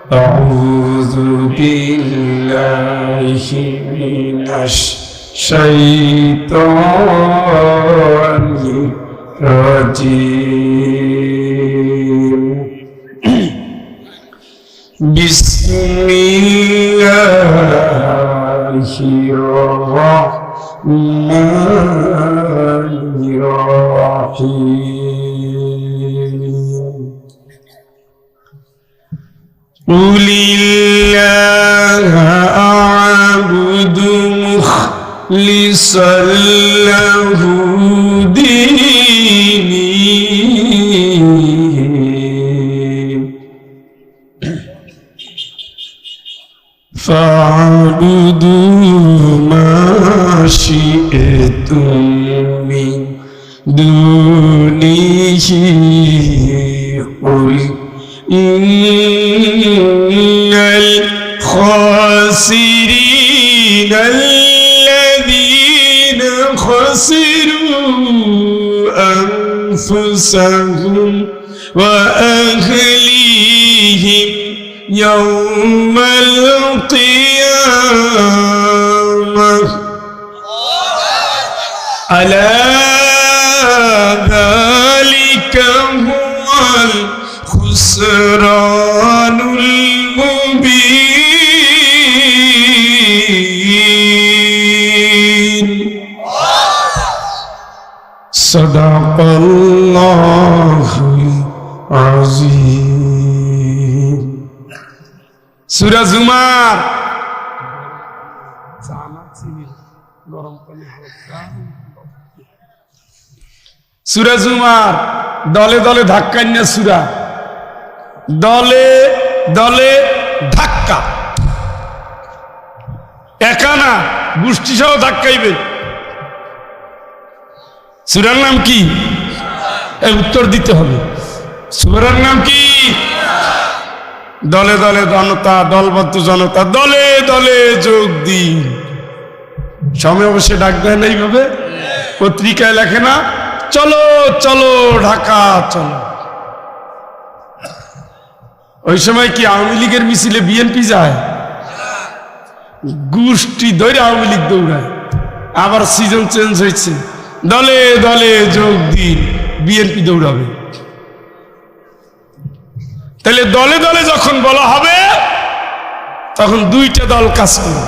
أعوذ بالله من الشيطان الرجيم بسم الله الرحمن الرحيم قل الله أعبد مخلصا له ديني فاعبدوا ما شئتم من دونه قل إن الخاسرين الذين خسروا أنفسهم وأهليهم يوم القيامة ألا ذلك هو الخسران المبين صدق الله العظيم সূরা জুমার সূরা জুমার দলে দলে ধাক্কা নিয়ে সূরা দলে দলে ধাক্কা একা না গোষ্ঠী সহ ধাক্কাইবে সূরার নাম কি এর উত্তর দিতে হবে সূরার নাম কি দলে দলে জনতা দলবদ্ধ জনতা দলে দলে যোগ দিন সময় অবশ্যই ডাক দেয় না এইভাবে পত্রিকায় লেখে না চলো চলো ঢাকা চলো ওই সময় কি আওয়ামী লীগের মিছিলে বিএনপি যায় গোষ্ঠী ধরে আওয়ামী লীগ দৌড়ায় আবার সিজন চেঞ্জ হয়েছে দলে দলে যোগ দিন বিএনপি দৌড়াবে তাহলে দলে দলে যখন বলা হবে তখন দুইটা দল কাজ করবে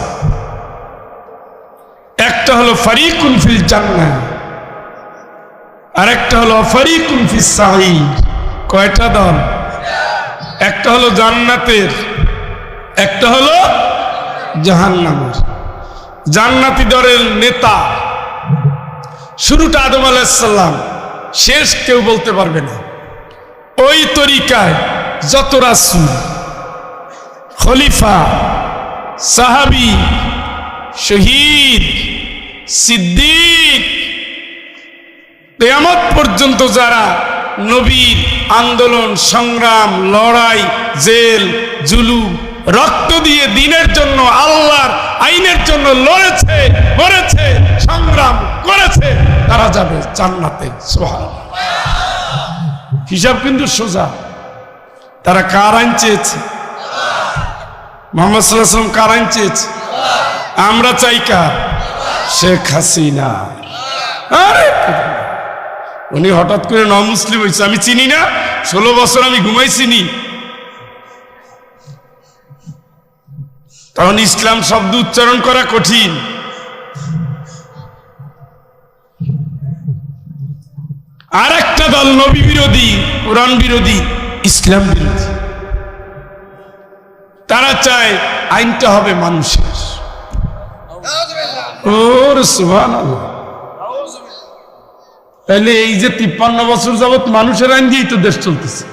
একটা হলো ফারিকুন ফিল জান্নাহ আর একটা হলো ফারিকুন ফিস সাঈর কয়টা দল একটা হলো জান্নাতের একটা হলো জাহান্নামের জান্নাতি দলের নেতা শুরুটা আদম আলাইহিস সালাম শেষ কেউ বলতে পারবে না ওই তরিকায় যত রাসূল খলিফা সাহাবী শহীদ সিদ্দিক কিয়ামত পর্যন্ত যারা নবীর আন্দোলন সংগ্রাম লড়াই জেল জুলুম রক্ত দিয়ে দ্বীনের জন্য আল্লাহর আইনের জন্য লড়েছে মরেছে সংগ্রাম করেছে তারা যাবে জান্নাতে সুবহানাল্লাহ হিসাব কিন্তু সোজা তারা কার আইন চেয়েছে মুহাম্মদ সাল্লাল্লাহু আলাইহি ওয়াসাল্লাম কার আইন চেয়েছে আমরা চাই কার শেখ হাসিনা আরে উনি হঠাৎ করে মুসলিম হয়েছে আমি চিনি না 16 বছর আমি ঘুমাইছিনি তখন ইসলাম শব্দ উচ্চারণ করা কঠিন আর একটা দল নবী বিরোধী কোরআন বিরোধী ইসলাম বিরোধী তারা চায় আইনটা হবে মানুষের ওরে সুবহানাল্লাহ তাহলে এই যে 53 বছর যাবত মানুষের আইন দিয়েই তো দেশ চলতেছে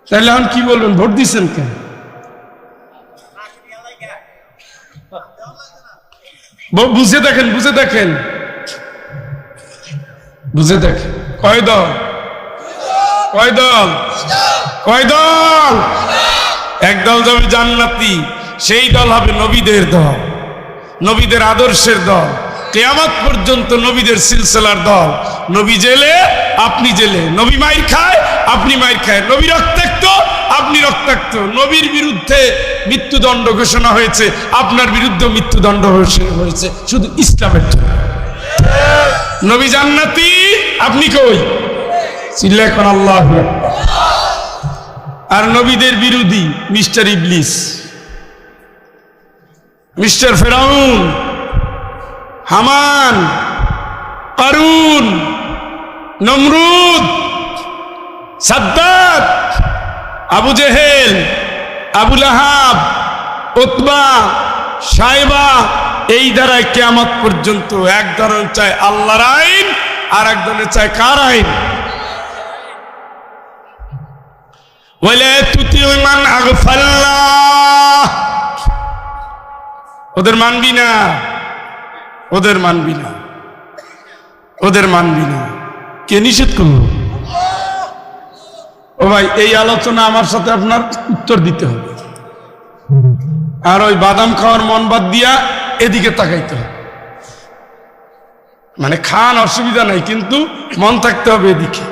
তাহলে এখন কি বলবেন ভোট দিচ্ছেন কেন বুঝে দেখেন বুঝে দেখেন বুঝে দেখেন কয় দল কয় দল কয় দল এক দল যাবে জান্নাতি সেই দল হবে নবীদের দল নবীদের আদর্শের দল কিয়ামত পর্যন্ত নবীদের সিলসিলার দল নবী জেলে আপনি জেলে নবী মাইর খায় আপনি মাইর খায় নবী রক্তাক্ত আপনি রক্তাক্ত। নবীর বিরুদ্ধে মৃত্যুদণ্ড ঘোষণা হয়েছে, আপনার বিরুদ্ধে মৃত্যুদণ্ড হয়েছে শুধু ইসলামের জন্য। নবী জান্নাতি, আপনি কই? চিল্লায় কোন আল্লাহু আকবার। আর নবীদের বিরোধী মিস্টার ইবলিস, মিস্টার ফেরাউন, হামান, কারুন, নমরুদ, সাদ্দাত, আবু জেহেল, আবু লাহাব, উতবা, সাইবা, এই দ্বারা কিয়ামত পর্যন্ত এক ধরনের চায় আল্লাহর আইন, আর এক ধরনের চায় কার আইন? ওয়ালা তুতিউ মান আগফালনা, ওদের মানবি না, ওদের মানবি না, ওদের মানবি না। কে নিষেধ করল? ও ভাই, এই আলোচনা আমার সাথে আপনার উত্তর দিতে হবে, আর ওই বাদাম খাওয়ার মন বাদ দিয়া এদিকে তাকাইতে হবে। মানে খান অসুবিধা নাই, কিন্তু মন থাকতে হবে এদিকে।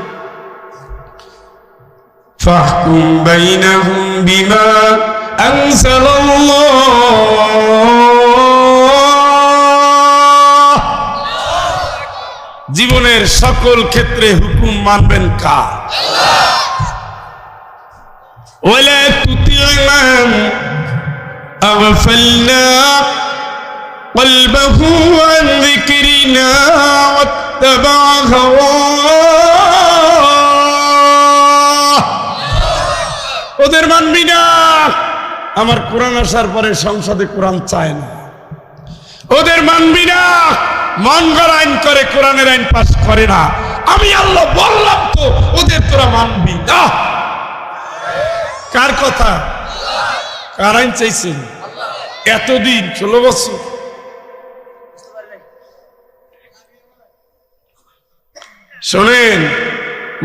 ফাহকুম বাইনাহুম বিমা আনজালাল্লাহ, জীবনের সকল ক্ষেত্রে হুকুম মানবেন কার? ওয়ালা তুতিউ মান আগফালনা কলবহু আন যিকরিনা ওয়াত্তাবা হাওয়া, ওদের মানবি না। আমার কোরআন আসার পরে সংসদে কোরআন চায় না, ওদের মানবি না। মন গড়া আইন করে, কোরআনের আইন পাস করে না। আমি আল্লাহ বললাম তো, ওদের তোরা মানবি না। কার কথা? কার আইন চাইছেন এতদিন? 16 বছর। শোনেন,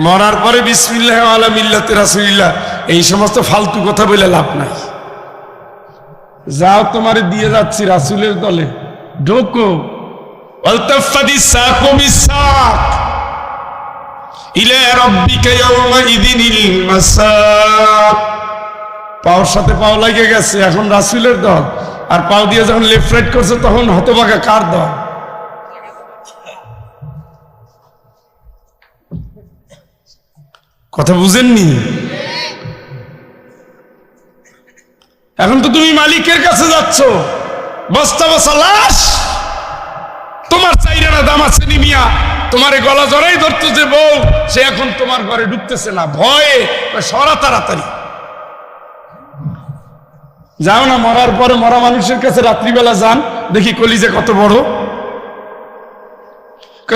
মরার পরে বিসমিল্লাহ আলা মিল্লাতে রাসূলিল্লাহ, এই সমস্ত ফালতু কথা বলে লাভ নাই। যাও, তোমারে দিয়ে যাচ্ছি রাসূলের দলে, ঢোকো। ওয়ালতাফাদিস সাকু বিসাক ইলা রাব্বিকা ইয়াওমাইযিনিল মাসাক। পাওয়ার সাথে পাও লাগে গেছে, এখন রাসূলের দল। আর পাও দিয়ে যখন লেফট রাইট করছে, তখন হতভাগা কার দল? কথা বুঝেননি? এখন তো তুমি মালিকের কাছে যাচ্ছ, বস্তা বস্তা লাশ। তোমার চাইরানা দাম আছে নিমিয়া, তোমার গলা জড়াই ধরতো যে বউ, সে এখন তোমার ঘরে ঢুকতেছে না, ভয়ে সরা তাড়াতাড়ি। যাও না, মরার পরে মরা মানুষের কাছে রাত্রিবেলা যান, দেখি কলিজা কত বড়।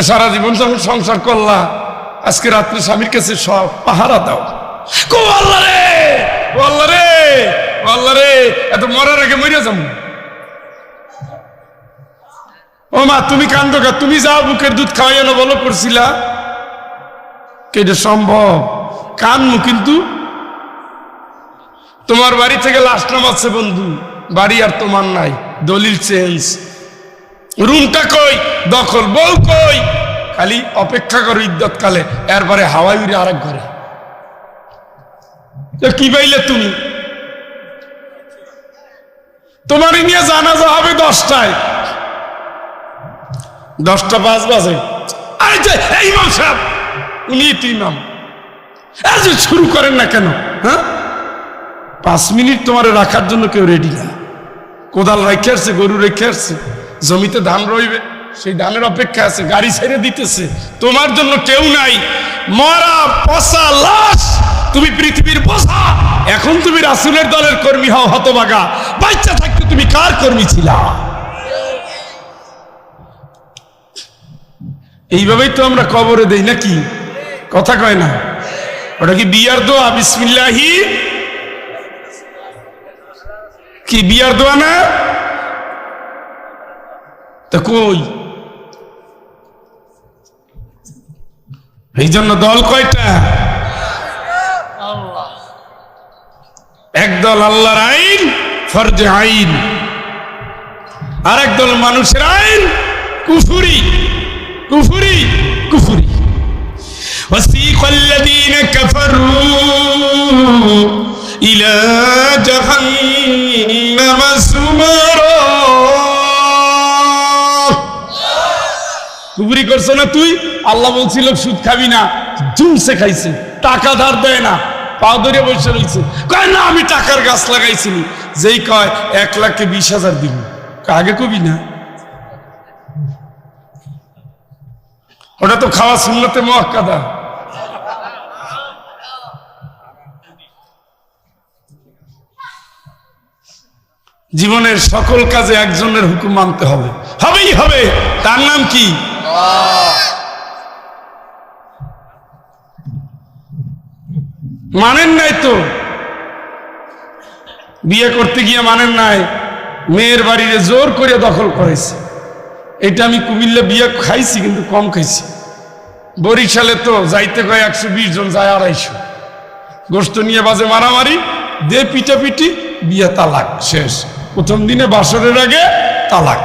সারা জীবন যখন সংসার করলা, আজকে রাত্রে স্বামীর কাছে সব পাহারা দাও। কো আল্লাহ রে, ও আল্লাহ রে, ও আল্লাহ রে, এত মরার আগে মরে যাবো। ও মা, তুমি কান্দো কা? তুমি যাও, বুকের দুধ খাওয়াই না বলো করছিলা, এটা সম্ভব? কানমু, কিন্তু তোমার বাড়ি থেকে লাশ নামাচ্ছে বন্ধু, বাড়ি আর তোমার নাই, দলিল চেঞ্জ। রুমটা কই? দখল। বউ কই? খালি অপেক্ষা করো ইদ্যত কালে, এরপরে হাওয়াই উড়ে আরেক ঘরে। কি পাইলে তুমি? তোমার নিয়ে জানাজা হবে 10টায়, 10টা 5 বাজে। আরে যে ইমাম সাহেব, উনি তো ইমাম, শুরু করেন না কেন? হ্যাঁ, 5 মিনিট তোমার রাখার জন্য কেউ রেডি না। কোদাল রেখে আসছে, গরু রেখে আসছে, জমিতে ধান রইবে, সেই ধানের অপেক্ষা আছে, গাড়ি ছেড়ে দিতেছে, তোমার জন্য কেউ নাই। মরা পচা লাশ, তুমি পৃথিবীর বোঝা। এখন তুমি রাসূলের দলের কর্মী হও, হতভাগা। বাচ্চা থাকতে তুমি কার কর্মী ছিলা? এইভাবেই তো আমরা কবরে দেই নাকি? কথা কয় না? ওটা কি বিয়ার দোয়া? বিসমিল্লাহি, কি বিয়ার দোয়া না? তা কই? এই জন্য দল কয়টা? একদল আল্লাহর আইন, ফরজে আইন, আর একদল মানুষের আইন, কুফরি কুফরি কুফরি। وسيق الذين كفروا ইলা জাহান্নাম সুমারা। কুবরি করছো না তুই? আল্লাহ বলছিল সুদ খাবি না, জুমসে খাইছে, টাকা ধার দেয় না, পাও ধরে বসে রয়েছে, কয় না আমি টাকার গাছ লাগাইছি। যেই কয় 1,20,000 দিব, আগে কবি না ওটা তো খাওয়া সুন্নতে মুআক্কাদা। জীবনের সকল কাজে একজনের হুকুম মানতে হবে, হবেই হবে। তার নাম কি? মানেন নাই তো, বিয়ে করতে গিয়ে মানেন নাই, মেয়ের বাড়িতে জোর করে দখল করেছে। এটা আমি কুমিল্লা বিয়ে খাইছি, কিন্তু কম খাইছি। বরিশালে তো যাইতে কয় 120 জন, যায় 250। গোস্ত নিয়ে বাজে মারামারি, দে পিটাপিটি, বিয়ে তালাক শেষ। প্রথম দিনে বাসরের আগে তালাক।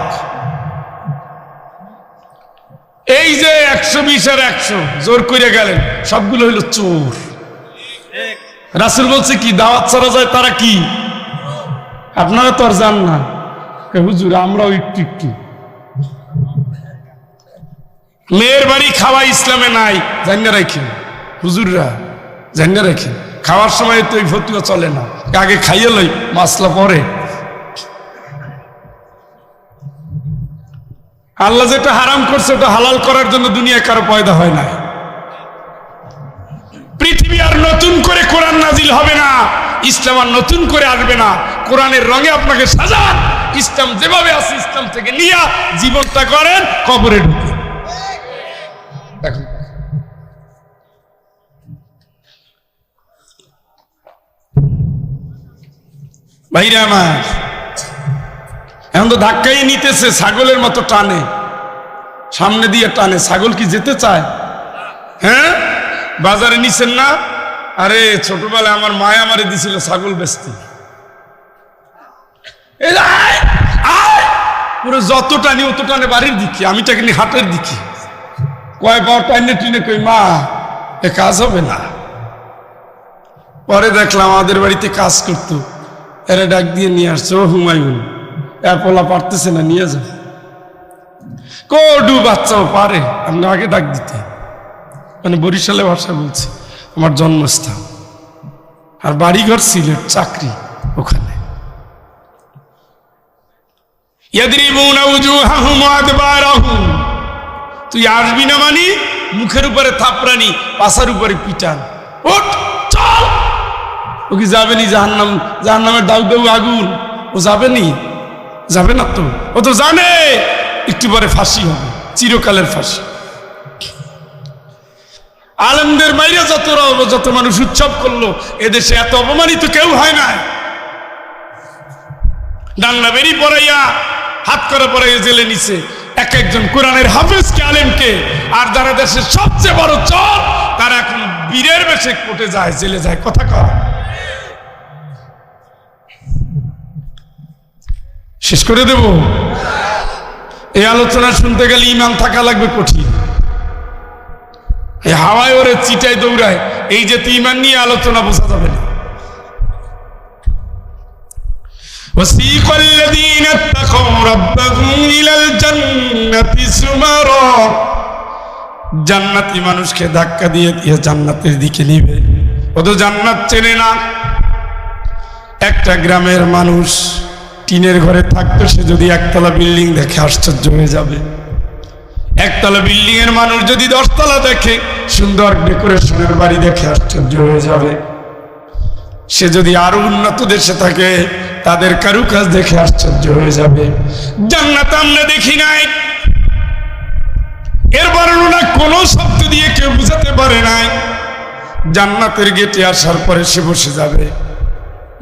এই যে 120 আর 100 জোর করে গেলেন, সবগুলো হইল চোর। রাসূল বলছে কি, দাওয়াত ছাড়া যায় তারা কি? আপনারা তো আর জান না। হুজুর আমরাও একটু একটু। মেয়ের বাড়ি খাওয়া ইসলামে নাই, জানিয়ে রাখেন হুজুররা, জানিয়ে রাখেন। খাওয়ার সময় তো এই ফতুয়া চলে না, আগে খাইয়ে লই, মাসলা পরে। আল্লাহ যেটা হারাম করছে ওটা হালাল করার জন্য দুনিয়া কারো পয়দা হয় না। পৃথিবী আর নতুন করে কোরআন নাজিল হবে না, ইসলাম আর নতুন করে আসবে না। কোরআনের রঙে আপনাকে সাজান, ইসলাম যেভাবে আছে ইসলাম থেকে নিয়ে জীবনটা করেন, কবরে ঢুকে। ভাইরা আমার, এখন তো ধাক্কাই নিতেছে, ছাগলের মতো টানে, সামনে দিয়ে টানে। ছাগল কি যেতে চায়? হ্যাঁ, বাজারে নিছেন না? আরে ছোটবেলায় আমার মায় আমারে দিছিল ছাগল বেচতে। পুরো যত টানি অত টানে বাড়ির দিকে, আমি টাকে নি হাটের দিকে। কয় পাও টাইনে টিনে কই, মা এ কাজ হবে না। পরে দেখলাম আমাদের বাড়িতে কাজ করতো, এরা ডাক দিয়ে নিয়ে আসছে, ও হুমায়ুন পোলা পারতেছে না, নিয়ে যা। কোডু বাচ্চাও পারে, আপনি আগে ডাক দিতে। মানে বরিশালে ভাষা বলছি, আমার জন্মস্থান, আর বাড়িঘর সিলেট, চাকরি ওখানে। তুই আসবি না মানি মুখের উপরে থাপড়ানি, পাশার উপরে পিটান। ওঠ চল। ও কি যাবেনি জাহান্নাম? জাহান্নামের দাউ দাউ আগুন, ও যাবেনি? যাবে না তো, ও তো জানে একটু পরে ফাঁসি হবে, চিরকালের ফাঁসি। আলেমদের বাইরে যত মানুষ উৎসব করলো, এদেশে এত অপমানিত কেউ হয় না। ডান্না বেরি পড়াইয়া, হাত করে পড়াইয়া জেলে নিছে এক একজন কোরআনের হাফেজকে, আলেমকে। আর যারা দেশের সবচেয়ে বড় চোর, তারা এখন বীরের বেশে কোর্টে যায়, জেলে যায়। কথা কয় শেষ করে দেব। এই আলোচনা শুনতে গেলে ইমান থাকা লাগবে কঠিন। এই হাওয়ায় ওরে চিটায় দৌড়ায়, এই যে তুই ইমান নিয়ে আলোচনা বোঝা যাবে না। وسيق الذين اتقوا ربهم إلى الجنة زمرا। জান্নাতি মানুষকে ধাক্কা দিয়ে দিয়ে জান্নাতের দিকে নিবে। ও তো জান্নাত চেনে না। একটা গ্রামের মানুষ টিনের ঘরে থাকতো, সে যদি একতলা বিল্ডিং দেখে আশ্চর্য হয়ে যাবে। একতলা বিল্ডিং এর মানুষ যদি 10 তলা দেখে, সুন্দর ডেকোরেশনের বাড়ি দেখে আশ্চর্য হয়ে যাবে। সে যদি আরো উন্নত দেশে থাকে, তাদের কারুকাজ দেখে আশ্চর্য হয়ে যাবে। জান্নাত আমরা দেখি নাই, এর বর্ণনা কোন শব্দ দিয়ে কেউ বুঝাতে পারে নাই। জান্নাতের গেটে আসার পরে সে বসে যাবে,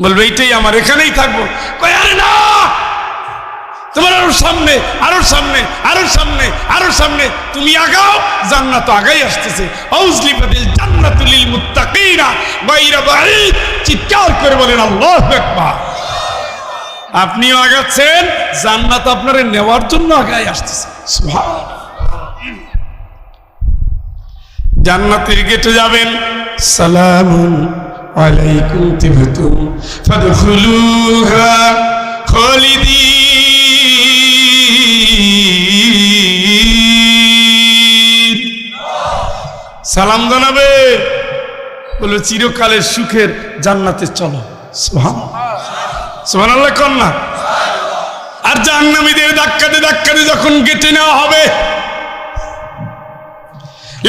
বলবে এইটাই আমার, এখানেই থাকবো। কয় আরে না, তোমার আরো সামনে, আরো সামনে, আরো সামনে, আরো সামনে, তুমি আগাও, জান্নাত আগাই আসতেছে। আউজলিফাতিল জান্নাতু লিল মুত্তাকিনা গায়রা বাঈদ। চিৎকার করে বলেন আল্লাহু আকবার। আপনিও আগাচ্ছেন, জান্নাত আপনারে নেওয়ার জন্য আগাই আসতেছে। সুবহানাল্লাহ। জান্নাতের গেটে যাবেন, সালামুন আলাইকুম তিবতুম ফাদখুলুহা খালিদিন। সালাম জানাবে, বলে চিরকালের সুখের জান্নাতে চলো। সুবহানাল্লাহ কন্যা। আর জাহান্নামীদের ধাক্কাতে ধাক্কাতে যখন গেটে নেওয়া হবে,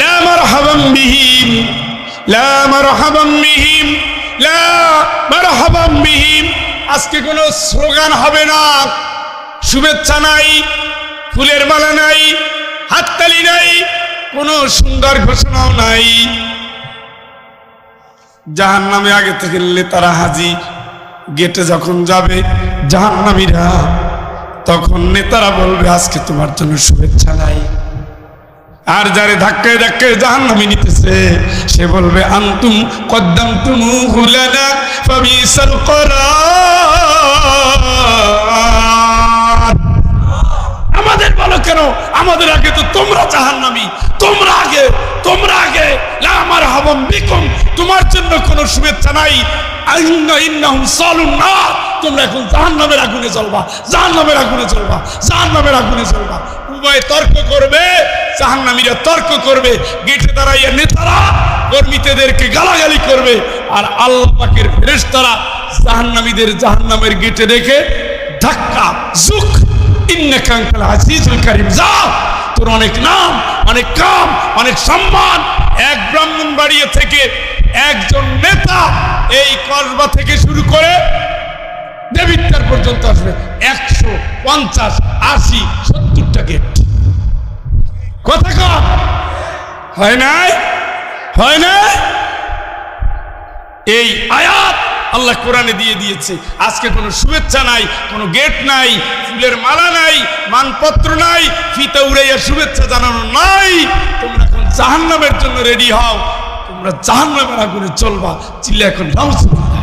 লা মারহাবান বিহিম, লা মারহাবান বিহিম, লা মারহাবান বিহিম। আজকে কোনো স্লোগান হবে না, শুভেচ্ছা নাই, ফুলের মালা নাই, হাততালি নাই, কোনো সুন্দর ঘোষণাও নাই। জাহান্নামে আগে থেকে নেতারা হাজির। গেটে যখন যাবে জাহান্নামীরা, তখন নেতারা বলবে আজকে তোমার জন্য শুভেচ্ছা নাই। আর যারে ধাক্কায় ধাক্কায় জাহান্নামে নিতেছে সে বলবে আনতুম কদ্দামতুমুহু লানা ফাবিসাল করার। আমাদের বলো কেন, আমাদের আগে তো তোমরা জাহান্নামী, তোমরা আগে, তোমরা আগে। লা মারহাবান বিকুম, তোমার জন্য কোনো শুভেচ্ছা নাই। ইন্নাহুম সালুন নার, তোমরা এখন জাহান্নামের আগুনে জ্বলবা, জাহান্নামের আগুনে জ্বলবা, জাহান্নামের আগুনে জ্বলবা। উভয় তর্ক করবে, জাহান্নামীরা তর্ক করবে, গেটে দাঁড়াইয়া নেতারা কর্মীদেরকে গালাগালি করবে, আর আল্লাহ পাকের ফেরেশতারা জাহান্নামীদের জাহান্নামের গেটে রেখে ধাক্কা, জুক, ইন্নাকা আনতাল আজিজুল কারীম, যা, তোর অনেক নাম, অনেক কাম, অনেক সম্মান। এক ব্রাহ্মণবাড়িয়া থেকে একজন নেতা এই কসবা থেকে শুরু করে দেবিদ্বার পর্যন্ত আসবে 150, 80, 70টা গেট। কথা কম হয় নাই, হয় নাই। এই আয়াত আল্লাহ কোরআনে দিয়ে দিয়েছে। আজকে কোনো শুভেচ্ছা নাই, কোনো গেট নাই, ফুলের মালা নাই, মানপত্র নাই, ফিতা উড়াইয়া শুভেচ্ছা জানানো নাই। তোমরা এখন জাহান্নামের জন্য রেডি হও, তোমরা জাহান্নামের আগুনে চলবা। চিল্লা এখন নাউজুবিল্লাহ।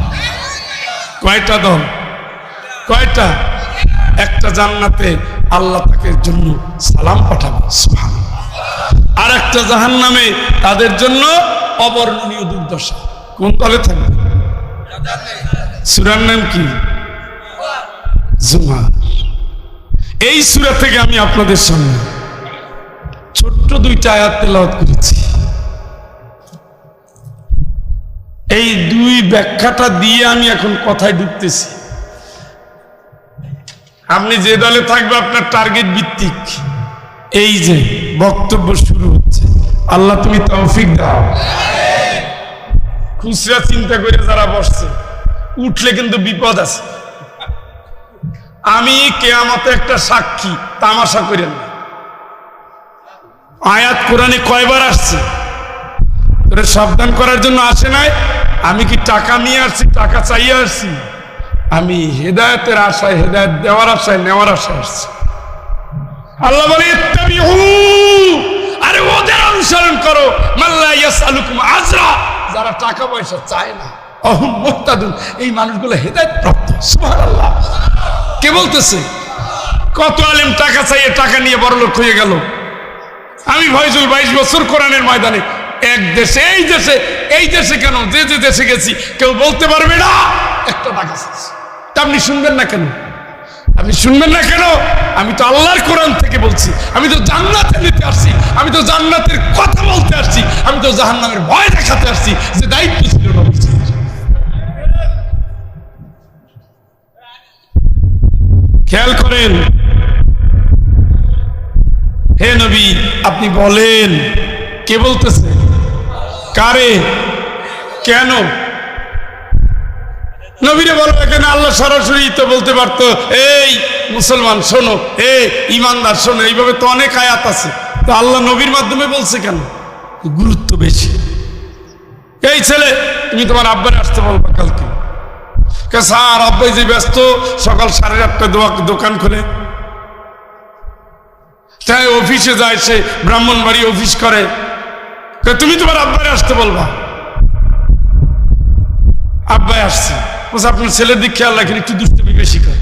কয়টা দল, কয়টা? একটা জান্নাতে আল্লাহ তাকে জন্য সালাম পাঠাবে, সুবহানাল্লাহ। আর একটা জাহান্নামে তাদের জন্য অবর্ণনীয় দুর্দশা। কোন দলে থাকবে? সূরার নাম কি? জুমার। এই সূরা থেকে আমি আপনাদের সামনে ছোট্ট 2টা আয়াত তেলাওয়াত করেছি। এই 2 ব্যাখ্যাটা দিয়ে আমি এখন কথায় ঢুকতেছি। আপনি যে দলে থাকবে আপনার টার্গেট ভিত্তিক। এই যে বক্তব্য শুরু হচ্ছে, আল্লাহ তুমি তৌফিক দাও। খুচরা চিন্তা করে যারা বসছে, উঠলে কিন্তু বিপদ আছে। আমি কিয়ামতে একটা সাক্ষী, তামাশা করেন না। আয়াত কোরআনে কয়বার আসছে? তোরে সাবধান করার জন্য আসে নাই। আমি কি টাকা নিয়ে আসছি, টাকা চাইয়ে আসছি? আমি হেদায়েতের আশায়, হেদায়েত দেওয়ার আশায়, নেওয়ার আশায় আসছি। আল্লাহ বলে ইত্তাবিউ, আরে ওদের অনুসরণ করো। মাল্লা ইয়াসআলুকুম আজরা, যারা টাকা পয়সা চায় না। অহুম মুহতাদুন, এই মানুষগুলো হেদায়েত প্রাপ্ত। সুবহানাল্লাহ। কে বলতেছে? কত আলেম টাকা চাইয়ে টাকা নিয়ে বড়লোক হয়ে গেল। আমি ফয়জুল 22 বছর কোরআনের ময়দানে, এক দেশে, এই দেশে কেন, যে যে দেশে গেছি কেউ বলতে পারবে না একটা টাকা চাইছে। তা আপনি শুনবেন না কেন? আপনি শুনবেন না কেন? আমি তো আল্লাহর কোরআন থেকে বলছি, আমি তো জান্নাতে নিতে আসছি, আমি তো জান্নাতের কথা বলতে আসছি, আমি তো জাহান্নামের ভয় দেখাতে আসছি, যে দায়িত্ব ছিল না। খেয়াল করেন, হে নবী আপনি বলেন। কে বলতেছে? কারে? কেন? নবীরে বলো এখানে আল্লাহ সরাসরি তো বলতে পারতো, এই মুসলমান শোনো, এই ইমানদার শোনো। এইভাবে তো অনেক আয়াত আছে, তো আল্লাহ নবীর মাধ্যমে বলছে কেন? গুরুত্ব বেশি। এই ছেলে, তুমি তোমার আব্বারে আসতে বলবা কালকে। স্যার আব্বাই যে ব্যস্ত, সকাল 8:30 দোকান খুলে, তাই অফিসে যায়, সে ব্রাহ্মণবাড়ি অফিস করে। তুমি তোমার আব্বারে আসতে বলবা। আব্বাই আসছে, বলছে আপনার ছেলের দিক খেয়াল রাখেন, একটু দুষ্টুমি বেশি করে।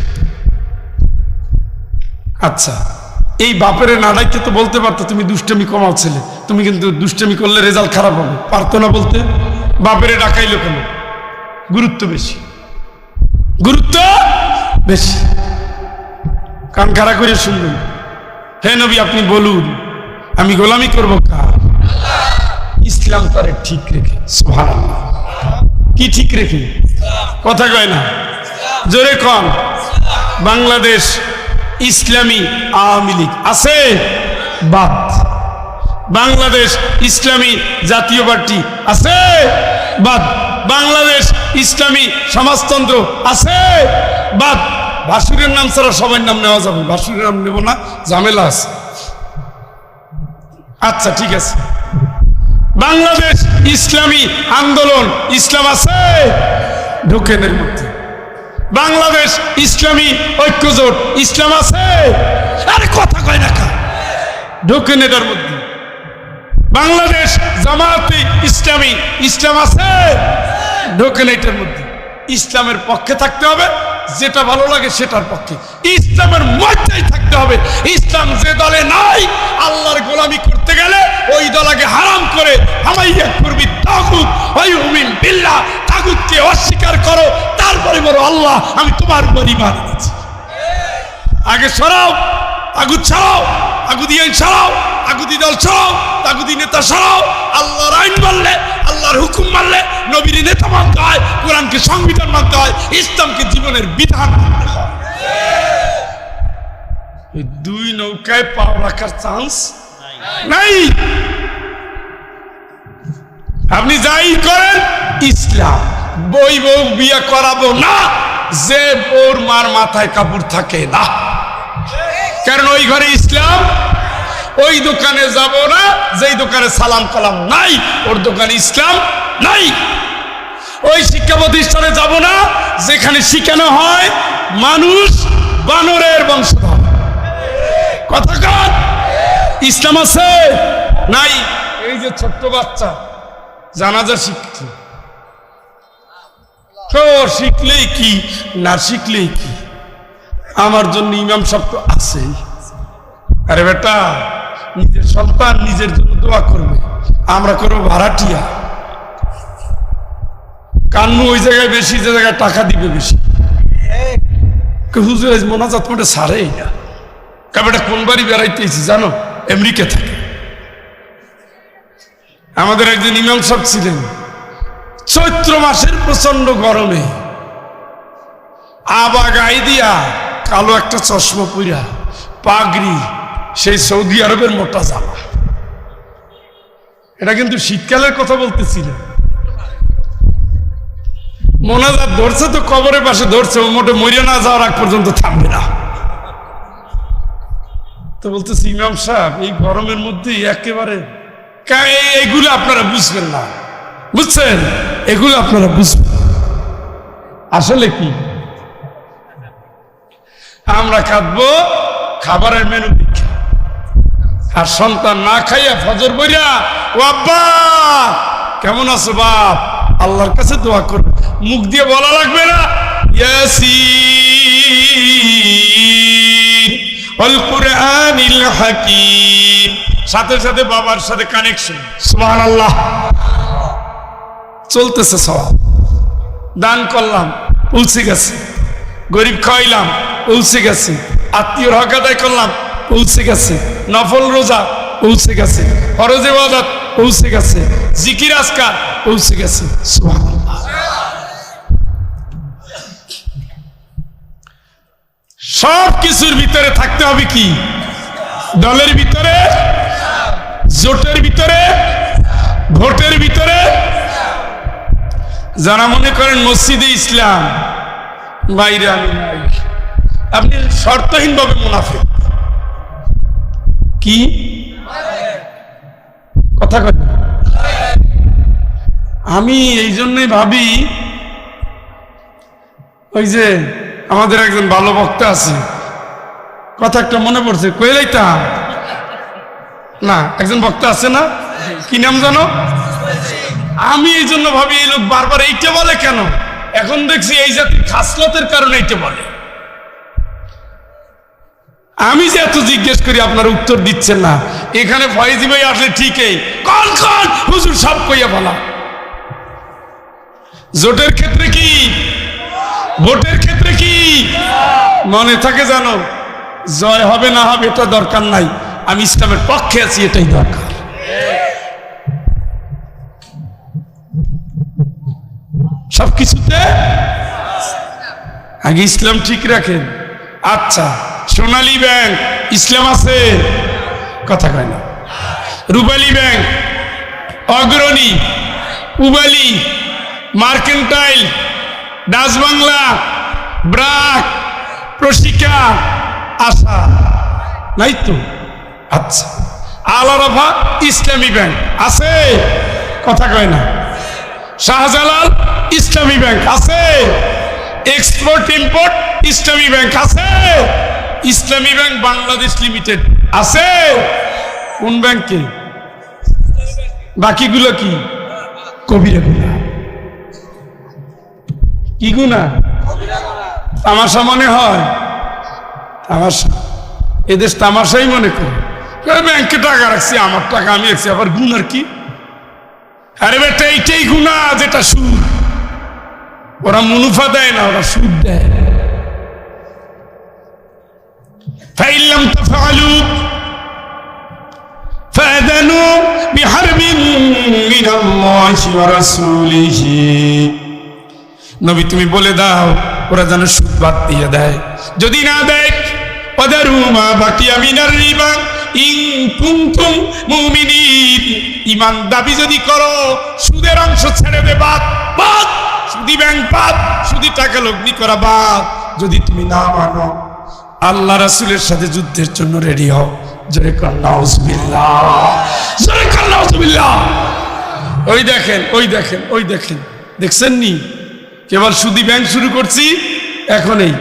আচ্ছা, এই বাপেরে না ডাইতে তো বলতে পারতো তুমি দুষ্টুমি কমাও ছেলে, তুমি কিন্তু দুষ্টুমি করলে রেজাল্ট খারাপ হবে। পারতো না বলতে? বাপেরে ডাকাইলো কেন? গুরুত্ব বেশি, গুরুত্ব বেশি। কান খাড়া করে শুনবেন। হে নবী, আপনি বলুন আমি গোলামি করবো কার? ইসলাম তারে ঠিক রেখে। সুবহানাল্লাহ। কি ঠিক রেখে? কথা কয় না, জোরে কন। বাংলাদেশ ইসলামী আওয়ামী লীগ আছে বাদ, বাংলাদেশ ইসলামী জাতীয় পার্টি আছে বাদ, বাংলাদেশ ইসলামী সমাজতন্ত্র আছে বাদ। ভাসুরের নাম ছাড়া সবার নাম নেওয়া যাবে, ভাসুরের নাম নেব না, ঝামেলা আছে। আচ্ছা ঠিক আছে, বাংলাদেশ ইসলামী আন্দোলন ইসলাম আছে ঢোকেন এর মধ্যে। বাংলাদেশ ইসলামী ঐক্যজোট ইসলাম আছে, আরে কথা কয় না কা, ঢোকেন এটার মধ্যে। বাংলাদেশ জামায়াতে ইসলামী ইসলাম আছে, ঢোকেন এটার মধ্যে। ইসলামের পক্ষে থাকতে হবে, যেটা ভালো লাগে সেটার পক্ষে, ইসলামের মধ্যেই থাকতে হবে। ইসলাম যে দলে নাই, আল্লাহর গোলামি করতে গেলে ওই দলকে হারাম করে হামাইয়া করবি তাগুত ওই হুমিন বিল্লাহ, তাগুতকে অস্বীকার করো, তারপরে বলো আল্লাহ আমি তোমার উপর ঈমান এনেছি। আগে সরাও তাগুত, ছাড়াও তাগুতি আইন, ছাড়াও তাগুতি দল, ছাড়াও তাগুতি নেতা, ছাড়াও। আল্লাহর আইন মানলে, আল্লাহর হুকুম মানলে নবীর নেতা মানতে হয়, কোরআনকে সংবিধান মানতে হয়, ইসলামকে জীবনের বিধান মানতে হয়। এই দুই নৌকায় পাও রাখার চান্স নাই। আপনি যাই করেন, ইসলাম বই বউ বিয়ে করাবো না যে ওর মার মাথায় কাপড় থাকে না, কারণ ওই ঘরে ইসলাম। ওই দোকানে যাব না যেই দোকানে সালাম কালাম নাই, ওর দোকানে ইসলাম নাই। ওই শিক্ষা প্রতিষ্ঠানে যাব না যেখানে শিখানো হয় মানুষ বানরের বংশধর। কথা কন, ইসলাম আছে নাই? এই যে ছোট্ট বাচ্চা জানাজা শিখছে, তো শিখলেই কি না শিখলেই কি, আমার জন্য ইমাম সাহেব তো আছেই। আরে বেটা, নিজের সন্তান নিজের জন্য দোয়া করবে, আমরা করবো ভাড়াটিয়া। কান্নু ওই জায়গায় বেশি, যে জায়গায় টাকা দিবে বেশি। হুজুর মোনাজাত মোটে সারেই না। কাবেটা কোন বাড়ি বেড়াইতেছি জানো? আমেরিকা থাকে। আমাদের একজন ইমাম সাহেব ছিলেন, চৈত্র মাসের প্রচন্ড গরমে আবা গাই দিয়া কালো একটা চশমা পইরা পাগড়ি, সেই সৌদি আরবের মোটা জামা। এটা কিন্তু শীতকালের কথা বলতেছিলেন। মোনাজাত ধরছে তো কবরের পাশে ধরছে, ও মোটে মরিয়া না যাওয়ার আগ পর্যন্ত থামবে না। তো বলতেছি ইমাম সাহেব এই গরমের মধ্যে একেবারে, এগুলো আপনারা বুঝবেন না, বুঝছেন? এগুলো আপনারা বুঝবেন আসলে কি। আমরা কাঁদবো খাবারের মেনু দেখে, আর সন্তান না খাইয়া ফজর বইরা ও আব্বা কেমন আছো বাপ, আল্লাহর কাছে দোয়া করবে, মুখ দিয়ে বলা লাগবে না ইয়াসিন ওয়াল কুরআনিল হাকীম, সাথে সাথে বাবার সাথে কানেকশন। সুবহানাল্লাহ। চলতেছে সওয়াব। দান করলাম পৌঁছে গেছে, গরিব খাওয়াইলাম পৌঁছে গেছে, আত্মীয়র হক আদায় করলাম পৌঁছে গেছে, নফল রোজা পৌঁছে গেছে, ফরজ ইবাদত পৌঁছে গেছে, জিকির আজকার পৌঁছে গেছে। সুবহানাল্লাহ। সব কিছুর ভিতরে থাকতে হবে কি? দলের ভিতরে, জোটের ভিতরে, ভোটের ভিতরে। যারা মনে করেন মসজিদে ইসলাম, বাইরে আমি নাই, আপনি শর্তহীন ভাবে মুনাফিক। কি কথা কয়? আমি এই জন্যই ভাবি, ওই যে আমাদের একজন ভালো বক্তা আছে, কথা একটা মনে পড়ছে, কইলাইতাম না, একজন বক্তা আছে না, কি নাম জানো? আমি এই জন্য ভাবি এই লোক বারবার এইটা বলে কেন, এখন দেখছি এই জাতির খাসলতের কারণে এইটা বলে। আমি যে এত জিজ্ঞেস করি আপনারা উত্তর দিচ্ছেন না। এখানে ফয়েজি ভাই আসলে ঠিকই, কন কন হুজুর সব কইয়া বলা, জোটের ক্ষেত্রে কি, ভোটের ক্ষেত্রে কি? মনে থাকে জানো, জয় হবে না হবে এটা দরকার নাই, আমি ইসলামের পক্ষে আছি, এটাই দরকার। সবকিছুতে আগে ইসলাম ঠিক রাখেন। আচ্ছা, সোনালী ব্যাংক ইসলাম আছে? কথা কয় না। রূপালী ব্যাংক, অগ্রণী, পূবালী, মার্কেন্টাইল, ডাচ বাংলা, ব্রাক, প্রশিকা, আশা নাই তো? আচ্ছা, আল আরাফা ইসলামী ব্যাংক আছে? কথা কয় না। শাহজালাল ইসলামী ব্যাংক আছে? এক্সপোর্ট ইম্পোর্ট ইসলামী ব্যাংক আছে? ইসলামী ব্যাংক বাংলাদেশ লিমিটেড আছে? কোন ব্যাংকে? বাকিগুলো কি? কবিরা গুনা। কি গুনা? তামাশা মনে হয়? তামাশা, এদেশ তামাশাই মনে করে। ব্যাংকে টাকা রাখছি, আমার টাকা আমি রাখছি, আবার গুনার কি? আরে বেটা, এইটাই গুনাহ যেটা সুদ। ওরা মুনাফা দেয় না, ওরা সুদ দেয়। ফাইন লাম তাফআলু ফাআযানু বিহারবিন মিনাল্লাহি ওয়া রাসূলিহি। নবী তুমি বলে দাও ওরা যেন সুদ বাদ দিয়ে দেয়, যদি না দেয় ওয়াদারু মা বাকিয়া মিনার রিবা ইন কুনতুম মুমিনিন। ঈমান দাবি যদি করো, সুদের অংশ ছেড়ে দে, বাদ বাদ, সুদি ব্যাংক বাদ, সুদি টাকা লগ্নি করা বাদ। যদি তুমি না মানো, আল্লাহ রাসূলের সাথে যুদ্ধের জন্য রেডি হও। জোরে কর নাউজুবিল্লাহ, জোরে কর নাউজুবিল্লাহ। ওই দেখেন, ওই দেখেন, ওই দেখেন, দেখছেন নি? কেবল সুদি ব্যাংক শুরু করছি এখনই।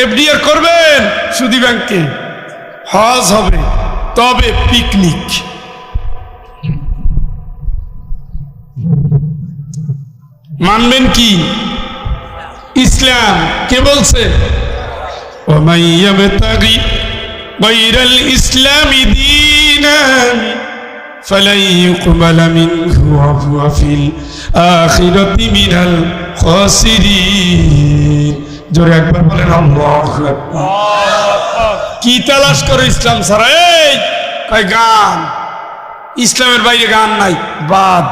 এফডিআর করবেন সুদি ব্যাংকে, হজ হবে, তবে পিকনিক। মানবেন কি? ইসলাম। কে বলছে? ওয়ামান ইয়াবতাগি গায়রাল ইসলামি দীনান ফালান ইউকবালা মিনহু ওয়া হুয়া ফিল আখিরাতি মিনাল খাসিরিন। জোরে একবার বলেন আল্লাহু আকবার। কি তালাশ করে ইসলাম ছাড়া? এই কয় গান, ইসলামের বাইরে গান নাই, বাদ।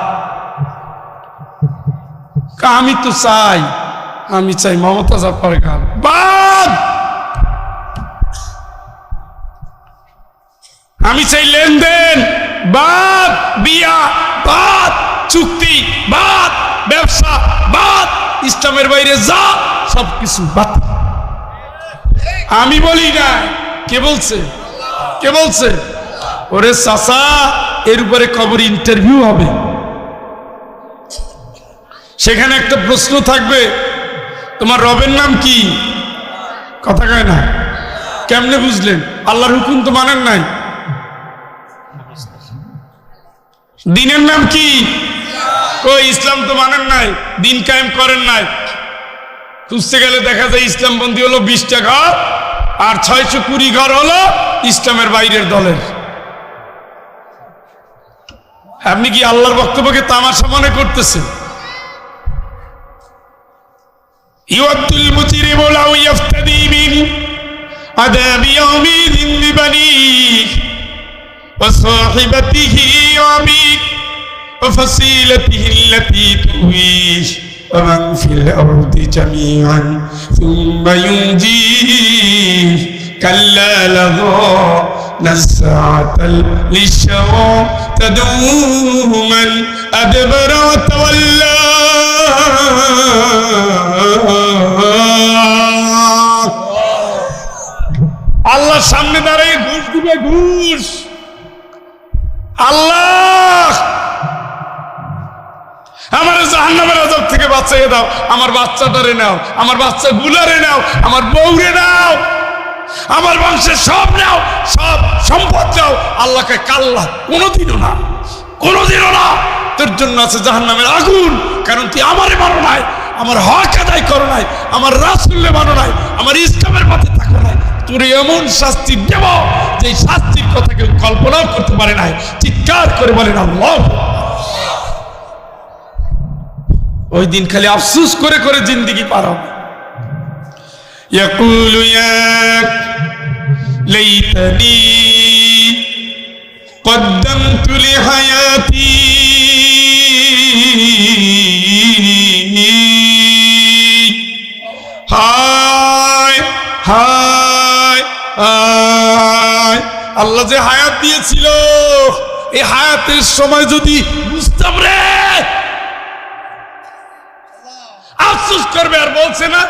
আমি তো চাই, আমি চাই মমতা জাফর গান, বাদ। আমি চাই লেনদেন, বাদ। বিয়া বাদ, চুক্তি বাদ, ব্যবসা বাদ, ইসলামের বাইরে যা সবকিছু বাদ। আমি বলি না, কে বলছে? কে বলছে? ওরে চাচা, এর উপরে কবর ইন্টারভিউ হবে, সেখানে একটা প্রশ্ন থাকবে, তোমার রবের নাম কি? কথা কয় না। কেমনে বুঝলেন? আল্লাহর হুকুম তো মানেন নাই। দিনের নাম কি? কই ইসলাম তো মানেন নাই, দিন কায়েম করেন নাই। খুঁজতে গেলে দেখা যায় ইসলাম বন্দী হলো 20টা ঘর, আর 620 ঘর হলো ইসলামের বাইরের দলের। আপনি কি আল্লাহর বক্তব্যকে তামাশা মনে করতেছেন? ইউদ্দুল মুজরিমু লাউ ইফতাদি মিন আযাবি ইয়াউমিন বিবানিহি ওয়া সাহিবাতিহি ওয়া আবিহি ওয়া ফাসিলাতিহি আল্লাতী তুওয়িহি ওয়া মান ফিল আরদি জামিআন সুম্মা ইউনজিহি কাল্লা লাযা নাসআতাল লিশওয়া তাদউ মান আদবারা ওয়া তাওয়াল্লা। আল্লাহর সামনে দাঁড়িয়ে ঘুষ দিবে, ঘুষ। আল্লাহ আমার জাহান্নামের আযাব থেকে বাঁচিয়ে দাও, আমার বাচ্চাটারে নাও, আমার বাচ্চা গুলারে নাও, আমার বউরে নাও, আমার বংশের সব নাও, সব সম্পদ নাও। আল্লাহকে কাল্লা, কোনোদিনও না, কোনোদিনও না। তোর জন্য আছে জাহান্নামের আগুন, কারণ তুই আমারে মানো নাই, আমার হক আদায় করো নাই, আমার রাসূলকে মানো নাই, আমার ইসলামের পথে থাকো নাই। তোর এমন শাস্তি দেব যে শাস্তির কথা কেউ কল্পনাও করতে পারে নাই। চিৎকার করে বলেন আল্লাহ। ওই দিন খালি আফসোস করে করে জিন্দেগি পার হবে। ইয়াকুলু ইয়া লাইতানি কদ্দামতু লিহায়াতি, হায় হায় হায়, আল্লাহ যে হায়াত দিয়েছিল এই হায়াতের সময় যদি বুঝতাম রে, আফসোস করবে। আর বলছে না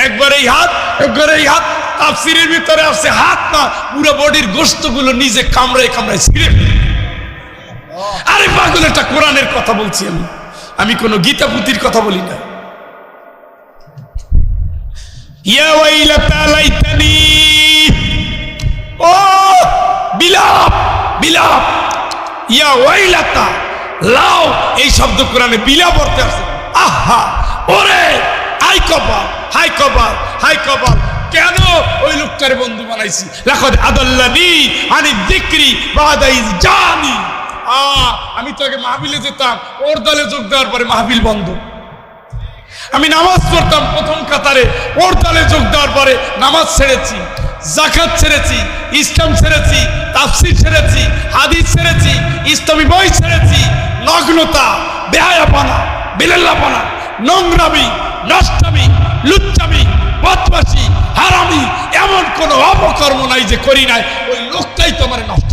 একবার এই হাত একবার এই হাত, তাফসীরের ভিতরে আছে হাত না, পুরো বডির গোশতগুলো নিজে কামড়ায় কামড়ায় ছিঁড়ে ফেলে। আরে পাগল, এটা কোরআনের কথা বলছি আমি কোনো গীতা পুঁথির কথা বলি না। ইয়া ওয়াইলাতা লাইতানি, ও বিলাপ বিলাপ, ইয়া ওয়াইলাতা লাও, এই শব্দ কোরআনে বিলাপ অর্থে আছে। আহা ওরে, হাই কপাল হাই কপাল হাই কপাল, কেন ওই লোকটারে বন্ধু বানাইছি। লাকাদ আদাল্লানি আনি যিকরি বাদা ইজ জানি, আমি তো আগে মাহফিলে যেতাম, ওর দলে যোগ দেওয়ার পরে মাহফিল বন্ধ। আমি নামাজ পড়তাম প্রথম কাতারে, ওর দলে যোগ দেওয়ার পরে নামাজ ছেড়েছি, যাকাত ছেড়েছি, ইসলাম ছেড়েছি, তাফসীর ছেড়েছি, হাদিস ছেড়েছি, ইসলামী বই ছেড়েছি। নগ্নতা, বেহায়াপনা, বিলেল্লাপনা, নোংরামি, নষ্টামি, লুচ্চামি, বদমাশি, হারামি, এমন কোন অপকর্ম নাই যে করি নাই। ওই লোকটাই তোমার নষ্ট